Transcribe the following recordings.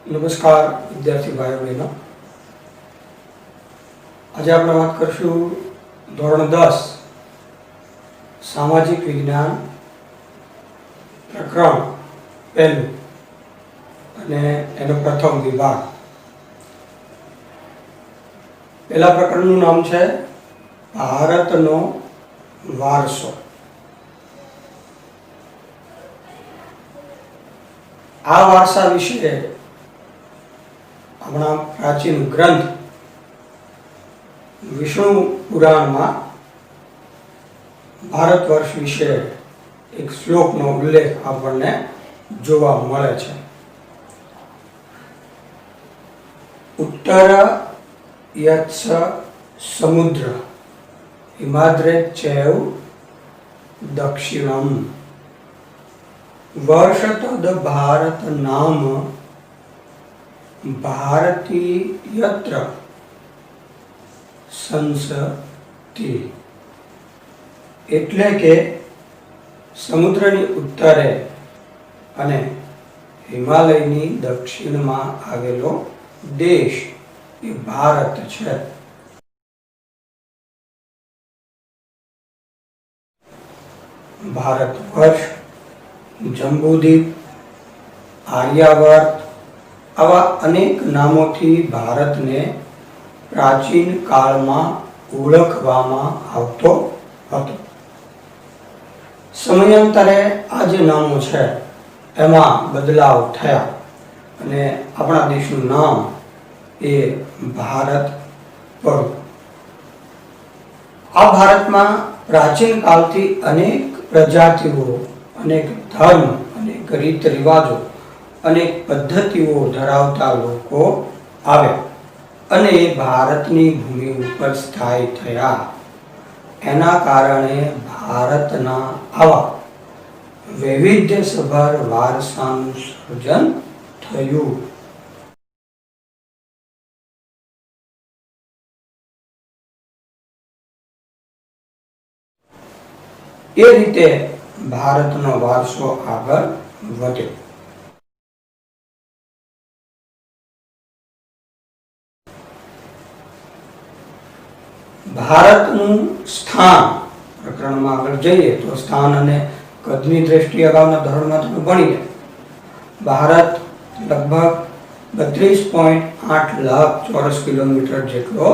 નમસ્કાર વિદ્યાર્થી ભાઈઓ બહેનો, આજે આપણે વાત કરશું ધોરણ 10 સામાજિક વિજ્ઞાન પ્રકરણ પહેલું અને એનો પ્રથમ વિભાગ. પહેલા પ્રકરણનું નામ છે ભારતનો વારસો. આ વારસા વિશે આપણા પ્રાચીન ગ્રંથ વિષ્ણુ પુરાણમાં ભારત વર્ષ વિશે એક શ્લોકનો ઉલ્લેખ આપણને જોવા મળે છે. ઉત્તર યત્સ સમુદ્ર હિમાદ્રે ચૈવ દક્ષિણમ વર્ષતદ ભારત નામ ભારતી યત્ર સંસતિ. એટલે કે સમુદ્રની ઉત્તરે અને હિમાલયની દક્ષિણમાં આવેલો દેશ એ ભારત છે. ભારત વર્ષ, જંબુદ્વીપ, આર્યાવર્ત આવા અનેક નામોથી ભારતને પ્રાચીન કાળમાં ઓળખવામાં આવતો હતો. સમયાંતરે આ જે નામો છે એમાં બદલાવ થયા અને આપણા દેશનું નામ એ ભારત પડ્યું. આ ભારતમાં પ્રાચીન કાળથી અનેક પ્રજાતિઓ, અનેક ધર્મ, અનેક રીત રિવાજો, અનેક પદ્ધતિઓ ધરાવતા લોકો આવ્યા અને ભારતની ભૂમિ ઉપર સ્થાયી થયા. એના કારણે ભારતના આવા વૈવિધ્યસભર વારસાનું સર્જન થયું. એ રીતે ભારતનો વારસો આગળ વધ્યો. ભારતનું સ્થાન પ્રકરણમાં આગળ જઈએ તો સ્થાન અને કદની દ્રષ્ટિએ અગાઉના ધોરણમાં તમે ભણી લે. ભારત લગભગ 32.8 લાખ ચોરસ કિલોમીટર જેટલો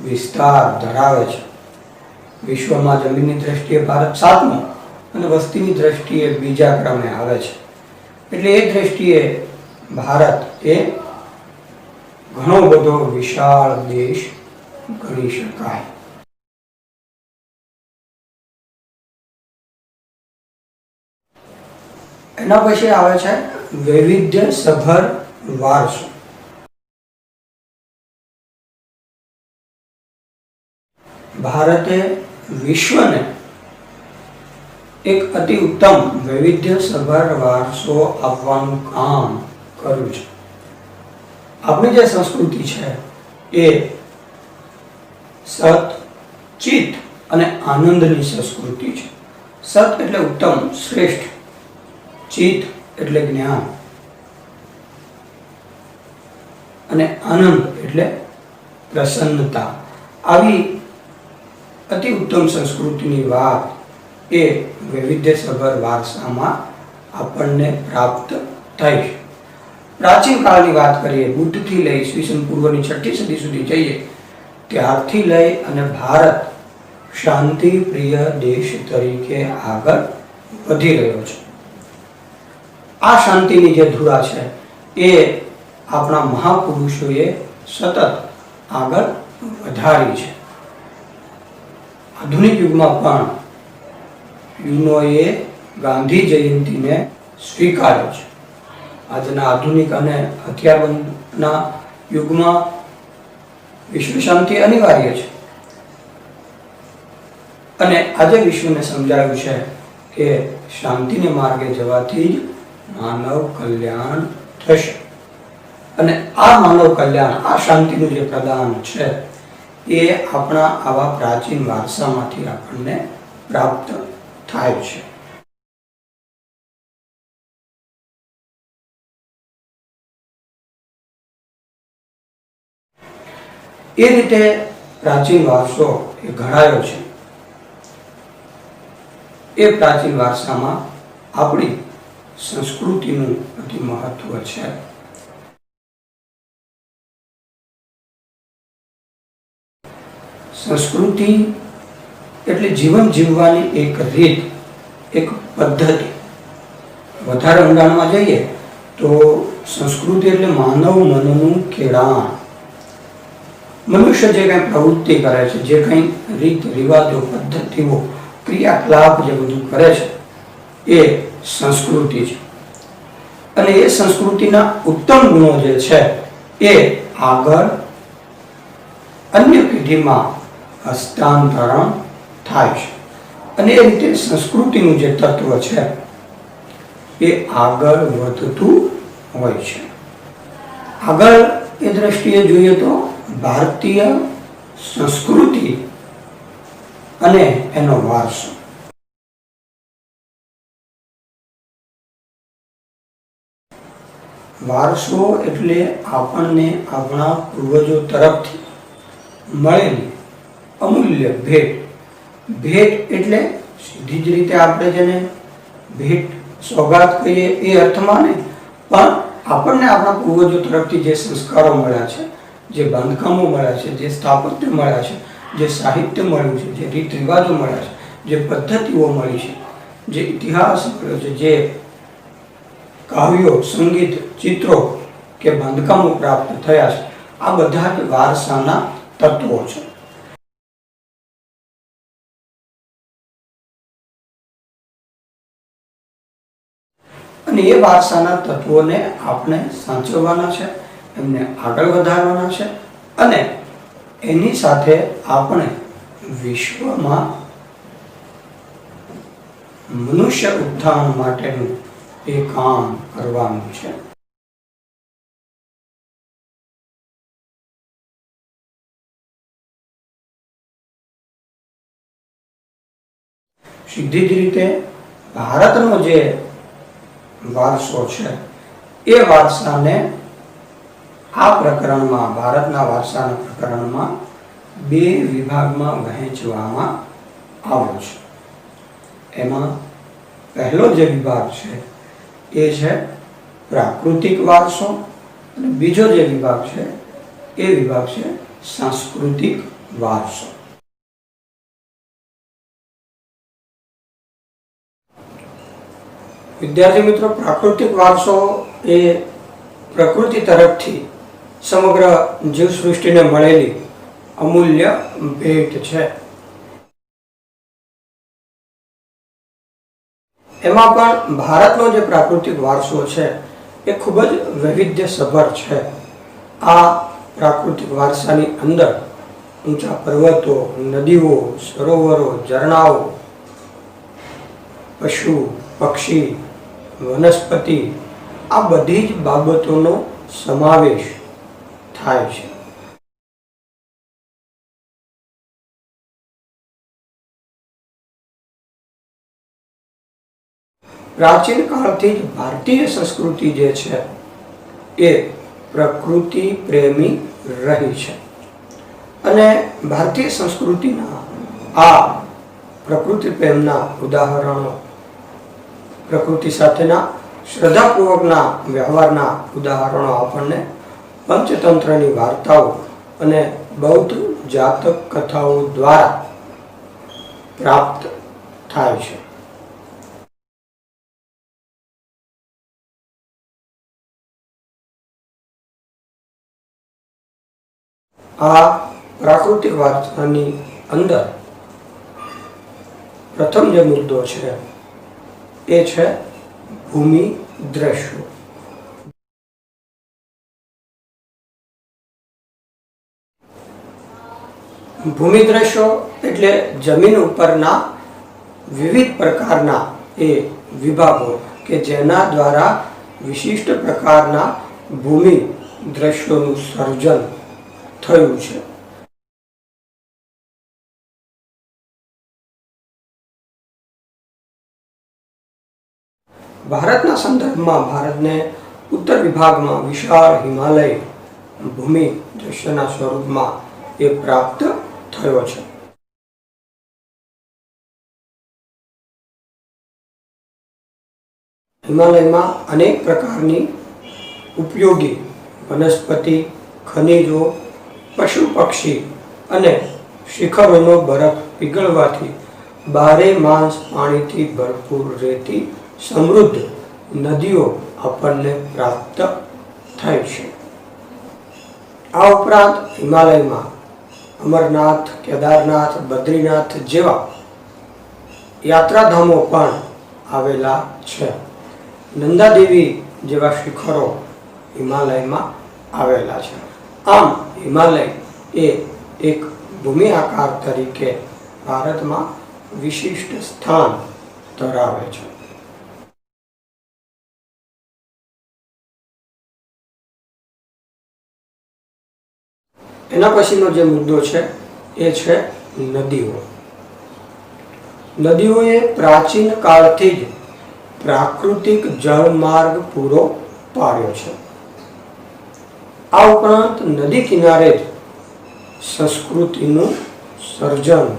વિસ્તાર ધરાવે છે. વિશ્વમાં જમીનની દ્રષ્ટિએ ભારત 7મો અને વસ્તીની દ્રષ્ટિએ બીજા ક્રમે આવે છે. એટલે એ દ્રષ્ટિએ ભારત એ ઘણો બધો વિશાળ દેશ ગણી શકાય. એના પછી આવે છે વૈવિધ્યસભર વારસો. ભારતે વિશ્વને એક અતિ ઉત્તમ વૈવિધ્યસભર વારસો આપવાનું કામ કર્યું છે. આપણી જે સંસ્કૃતિ છે એ સત, ચિત્ત અને આનંદની સંસ્કૃતિ છે. સત એટલે ઉત્તમ, શ્રેષ્ઠ. ચિત્ત એટલે જ્ઞાન અને આનંદ એટલે પ્રસન્નતા. આવી અતિ ઉત્તમ સંસ્કૃતિની વાત એ વૈવિધ્યસભર વારસામાં આપણને પ્રાપ્ત થઈ. પ્રાચીન કાળની વાત કરીએ, બુદ્ધથી લઈ ઈસવીસન પૂર્વની 6ઠી સદી સુધી જઈએ ત્યારથી લઈ અને ભારત શાંતિ પ્રિય દેશ તરીકે આગળ વધી રહ્યો છે. આ શાંતિની જે ધુરા છે એ આપણા મહાપુરુષોએ સતત આગળ વધારી છે. આધુનિક યુગમાં પણ યુનોએ ગાંધી જયંતિને સ્વીકાર્યો છે. આજના આધુનિક અને હથિયારબંધના યુગમાં વિશ્વ શાંતિ અનિવાર્ય છે અને આજે વિશ્વને સમજાયું છે કે શાંતિને માર્ગે જવાથી જ માનવ કલ્યાણ થશે અને આ માનવ કલ્યાણ, આ શાંતિનું જે પ્રદાન છે એ આપણા આવા પ્રાચીન વારસામાંથી આપણને પ્રાપ્ત થાય છે. એ રીતે પ્રાચીન વારસો એ ઘડાયો છે. એ પ્રાચીન વારસામાં આપણી સંસ્કૃતિનું અતિ મહત્વ છે. સંસ્કૃતિ એટલે જીવન જીવવાની એક રીત, એક પદ્ધતિ. વધારે ઊંડાણમાં જઈએ તો સંસ્કૃતિ એટલે માનવ મનનું ખેડાણ. મનુષ્ય જે કંઈ પ્રવૃત્તિ કરે છે, જે કંઈ રીત રિવાજો, પદ્ધતિઓ, ક્રિયાકલાપ જે બધું કરે છે એ સંસ્કૃતિ છે. અને એ સંસ્કૃતિના ઉત્તમ ગુણો જે છે એ આગળ અન્ય પેઢીમાં હસ્તાંતરણ થાય છે. અને એ રીતે સંસ્કૃતિનું જે તત્વ છે એ આગળ વધતું હોય છે. આગળ એ દ્રષ્ટિએ જોઈએ તો ભારતીય સંસ્કૃતિ અને એનો વારસો. વારસો એટલે આપણને આપણા પૂર્વજો તરફથી મળેલી અમૂલ્ય ભેટ. ભેટ એટલે સીધી જ રીતે આપણે જેને ભેટ સોગાત કહીએ એ અર્થમાં નહીં, પણ આપણને આપણા પૂર્વજો તરફથી જે સંસ્કારો મળ્યા છે, જે બાંધકામો મળ્યા છે, જે સ્થાપત્ય મળ્યા છે, જે સાહિત્ય મળ્યું છે, જે રીત રિવાજો મળ્યા છે, જે પદ્ધતિઓ મળી છે, જે ઇતિહાસ મળ્યો છે, જે કાવ્યો, સંગીત, ચિત્રો કે બાંધકામો પ્રાપ્ત થયા છે, આ બધા જ વારસાના તત્વો છે. અને એ વારસાના તત્વોને આપણે સાચવવાના છે, એમને આગળ વધારવાના છે અને એની સાથે આપણે વિશ્વમાં મનુષ્ય ઉત્થાન માટેનું એ કામ કરવાનું છે. સીધી જ રીતે ભારતનો જે વારસો છે એ વારસાને આ પ્રકરણમાં, ભારતના વારસાના પ્રકરણમાં બે વિભાગમાં વહેંચવામાં આવ્યો છે. એમાં પહેલો જે વિભાગ છે એ છે પ્રાકૃતિક વારસો અને બીજો જે વિભાગ છે એ વિભાગ છે સાંસ્કૃતિક વારસો. વિદ્યાર્થી મિત્રો, પ્રાકૃતિક વારસો એ પ્રકૃતિ તરફથી સમગ્ર જીવસૃષ્ટિને મળેલી અમૂલ્ય ભેટ છે. એમાં પણ ભારતનો જે પ્રાકૃતિક વારસો છે એ ખૂબ જ વૈવિધ્યસભર છે. આ પ્રાકૃતિક વારસાની અંદર ઊંચા પર્વતો, નદીઓ, સરોવરો, ઝરણાઓ, પશુ, પક્ષી, વનસ્પતિ, આ બધી જ બાબતોનો સમાવેશ થાય છે. પ્રાચીન કાળથી જ ભારતીય સંસ્કૃતિ જે છે એ પ્રકૃતિ પ્રેમી રહી છે અને ભારતીય સંસ્કૃતિના આ પ્રકૃતિ પ્રેમના ઉદાહરણો, પ્રકૃતિ સાથેના શ્રદ્ધાપૂર્વકના વ્યવહારના ઉદાહરણો આપણને પંચતંત્રની વાર્તાઓ અને બૌદ્ધ જાતક કથાઓ દ્વારા પ્રાપ્ત થાય છે. આ પ્રાકૃતિક વાર્તાની અંદર પ્રથમ જે મુદ્દો છે એ છે ભૂમિ દ્રશ્યો. ભૂમિ દ્રશ્યો એટલે જમીન ઉપરના વિવિધ પ્રકારના એ વિભાગો કે જેના દ્વારા વિશિષ્ટ પ્રકારના ભૂમિ દ્રશ્યોનું સર્જન થયું છે. ભારતના સંદર્ભમાં ભારતને ઉત્તર વિભાગમાં વિશાળ હિમાલય ભૂમિ દ્રશ્યના સ્વરૂપમાં એ પ્રાપ્ત થયો છે. હિમાલયમાં અનેક પ્રકારની ઉપયોગી વનસ્પતિ, ખનિજો, પશુ પક્ષી અને શિખરોનો બરફ પીગળવાથી બારે માસ પાણીથી ભરપૂર રહેતી સમૃદ્ધ નદીઓ આપણને પ્રાપ્ત થાય છે. આ ઉપરાંત હિમાલયમાં અમરનાથ, કેદારનાથ, બદ્રીનાથ જેવા યાત્રાધામો પણ આવેલા છે. નંદાદેવી જેવા શિખરો હિમાલયમાં આવેલા છે. આમ હિમાલય એ એક ભૂમિ આકાર તરીકે ભારતમાં વિશિષ્ટ સ્થાન ધરાવે છે. એના પછીનો જે મુદ્દો છે એ છે નદીઓ. નદીઓએ પ્રાચીન કાળથી જ પ્રાકૃતિક જળમાર્ગ પૂરો પાડ્યો છે. આ ઉપરાંત નદી કિનારે જ સંસ્કૃતિનું સર્જન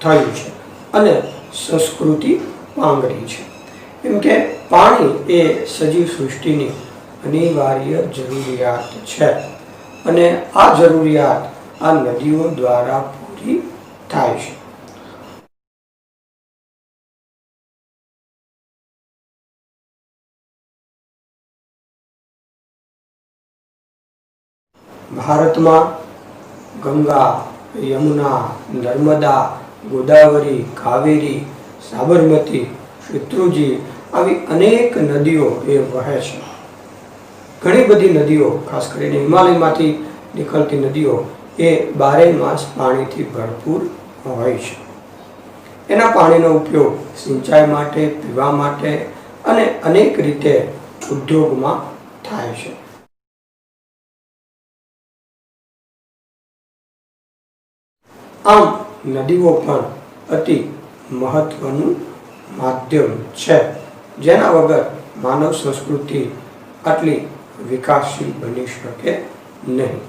થયું છે અને સંસ્કૃતિ પાંગરી છે. એમ કે પાણી એ સજીવ સૃષ્ટિની અનિવાર્ય જરૂરિયાત છે અને આ જરૂરિયાત આ નદીઓ દ્વારા પૂરી થાય છે. ભારતમાં ગંગા, યમુના, નર્મદા, ગોદાવરી, કાવેરી, સાબરમતી, શત્રુજી આવી અનેક નદીઓ એ વહે છે. ઘણી બધી નદીઓ, ખાસ કરીને હિમાલયમાંથી નીકળતી નદીઓ એ બારે માસ પાણીથી ભરપૂર હોય છે. એના પાણીનો ઉપયોગ સિંચાઈ માટે, પીવા માટે અને અનેક રીતે ઉદ્યોગમાં થાય છે. આમ નદીઓ પણ અતિ મહત્વનું માધ્યમ છે, જેના વગર માનવ સંસ્કૃતિ આટલી વિકાસશીલ બની શકે નહીં.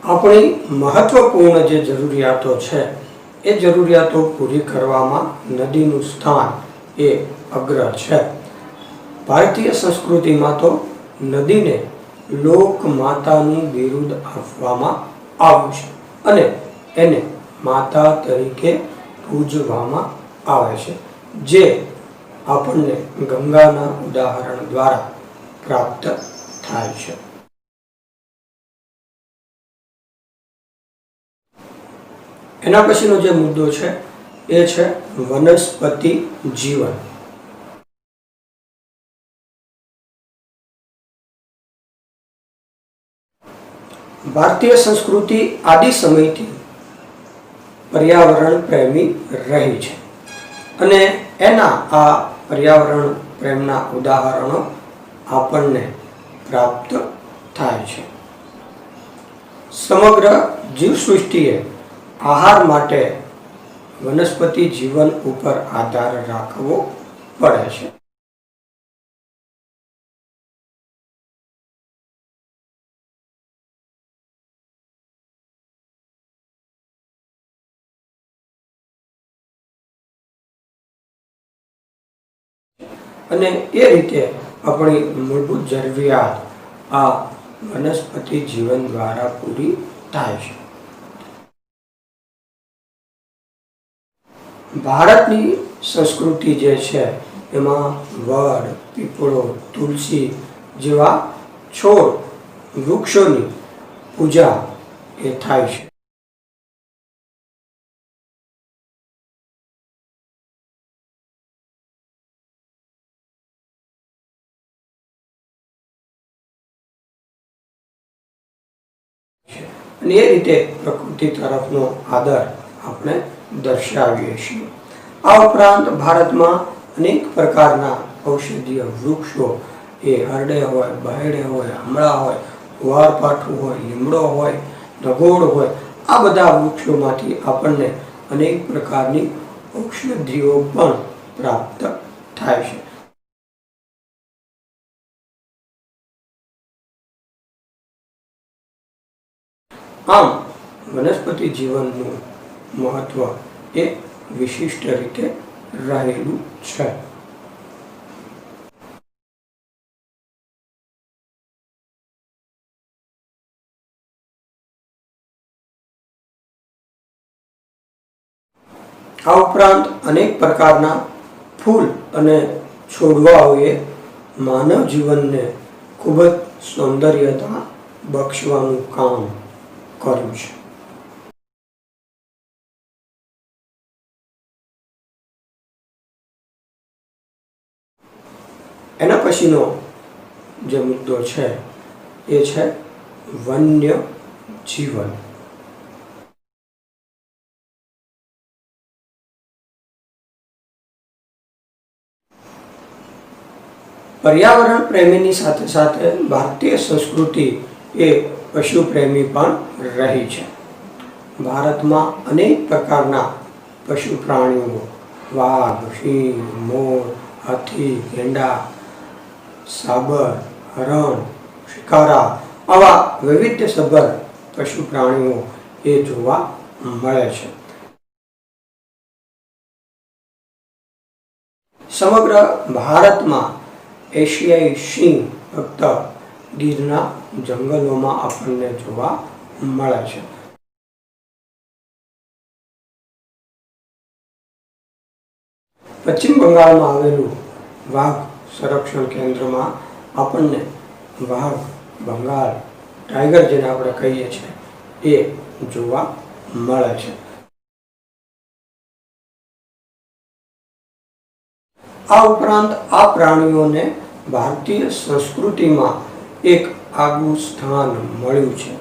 આપણી મહત્વપૂર્ણ જે જરૂરિયાતો છે એ જરૂરિયાતો પૂરી કરવામાં નદીનું સ્થાન એ અગ્ર છે. ભારતીય સંસ્કૃતિમાં તો નદીને લોક માતાનું બિરુદ આપવામાં આવ્યું છે અને એને માતા તરીકે પૂજવામાં આવે છે, જે આપણને ગંગાના ઉદાહરણ દ્વારા પ્રાપ્ત થાય છે. એના પછીનો જે મુદ્દો છે એ છે વનસ્પતિ જીવન. ભારતીય સંસ્કૃતિ આદિ સમયથી પર્યાવરણ પ્રેમી રહી છે અને એના આ પર્યાવરણ પ્રેમના ઉદાહરણો આપણને પ્રાપ્ત થાય છે. સમગ્ર જીવસૃષ્ટિએ આહાર માટે વનસ્પતિ જીવન ઉપર આધાર રાખવો પડે છે. અને એ રીતે આપણી મૂળભૂત જરૂરિયાત આ વનસ્પતિ જીવન દ્વારા પૂરી થાય છે. ભારતની સંસ્કૃતિ જે છે એમાં વડ, પીપળો, તુલસી જેવા છોડ વૃક્ષોની પૂજા એ થાય છે. અને એ રીતે પ્રકૃતિ તરફનો આદર આપણે દર્શાવીએ છીએ. આ ઉપરાંત ભારતમાં અનેક પ્રકારના ઔષધીય વૃક્ષો એ હરડે હોય, બહેડે હોય, આમળા હોય, કુવારપાઠું હોય, લીમડો હોય, ઢગોળ હોય, આ બધા વૃક્ષોમાંથી આપણને અનેક પ્રકારની ઔષધિઓ પણ પ્રાપ્ત થાય છે. આમ વનસ્પતિ જીવનનું મહત્વ એ વિશિષ્ટ રીતે રહેલું છે. આ ઉપરાંત અનેક પ્રકારના ફૂલ અને છોડવાઓએ માનવ જીવનને ખૂબ જ સૌંદર્યતા બક્ષવાનું કામ કર્યું છે. એના પછીનો જે મુદ્દો છે એ છે વન્ય જીવન. પર્યાવરણ પ્રેમીની સાથે સાથે ભારતીય સંસ્કૃતિ એ પશુ પ્રેમી પણ રહી છે. ભારતમાં અનેક પ્રકારના પશુ પ્રાણીઓ વાઘ, સિંહ, મોર, હાથી, ગેંડા, સાબર, હરણ, શિકારા આવા વૈવિધ્યસભર પશુ પ્રાણીઓ એ જોવા મળે છે. સમગ્ર ભારતમાં એશિયાઈ સિંહ ફક્ત ગીરના જંગલોમાં આપણને જોવા મળે છે. પશ્ચિમ બંગાળમાં આવેલું વાઘ સંરક્ષણ કેન્દ્રમાં આપણને વાઘ, બંગાળ ટાઈગર જેને આપણે કહીએ છીએ એ જોવા મળે છે. આ ઉપરાંત આ પ્રાણીઓને ભારતીય સંસ્કૃતિમાં એક આગવું સ્થાન મળ્યું છે.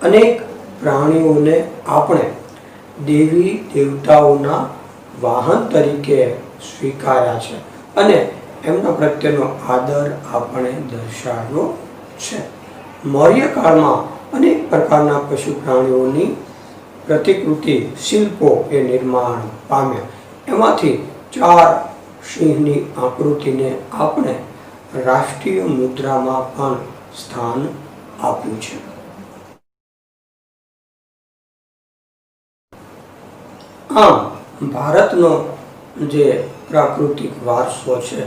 અનેક પ્રાણીઓને આપણે દેવી દેવતાઓના વાહન તરીકે સ્વીકાર્યા છે અને એમના પ્રત્યેનો આદર આપણે દર્શાવ્યો છે. મૌર્ય કાળમાં અનેક પ્રકારના પશુ પ્રાણીઓની પ્રતિકૃતિ શિલ્પો એ નિર્માણ પામ્યા. એમાંથી 4 સિંહની આકૃતિને આપણે રાષ્ટ્રીય મુદ્રામાં પણ સ્થાન આપ્યું છે. આમ ભારતનો જે પ્રાકૃતિક વારસો છે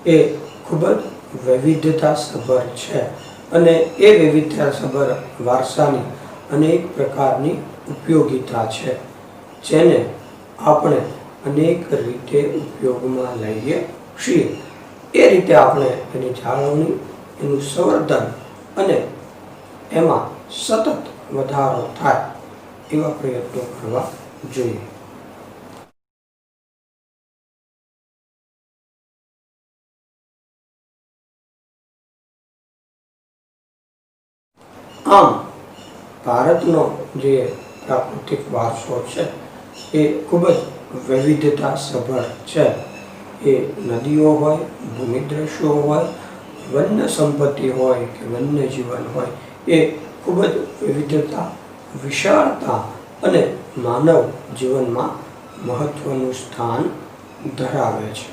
એ ખૂબ જ વૈવિધ્યતાસભર છે અને એ વૈવિધ્યતાસભર વારસાની અનેક પ્રકારની ઉપયોગિતા છે જેને આપણે અનેક રીતે ઉપયોગમાં લઈએ છીએ. એ રીતે આપણે એની જાળવણી, એનું સંવર્ધન અને એમાં સતત વધારો થાય એવા પ્રયત્નો કરવા જોઈએ. આમ ભારતનો જે પ્રાકૃતિક વારસો છે એ ખૂબ જ વૈવિધ્યતાસભર છે. એ નદીઓ હોય, ભૂમિદ્રશ્યો હોય, વન્ય સંપત્તિ હોય કે વન્ય જીવન હોય, એ ખૂબ જ વિવિધતા, વિશાળતા અને માનવ જીવનમાં મહત્વનું સ્થાન ધરાવે છે.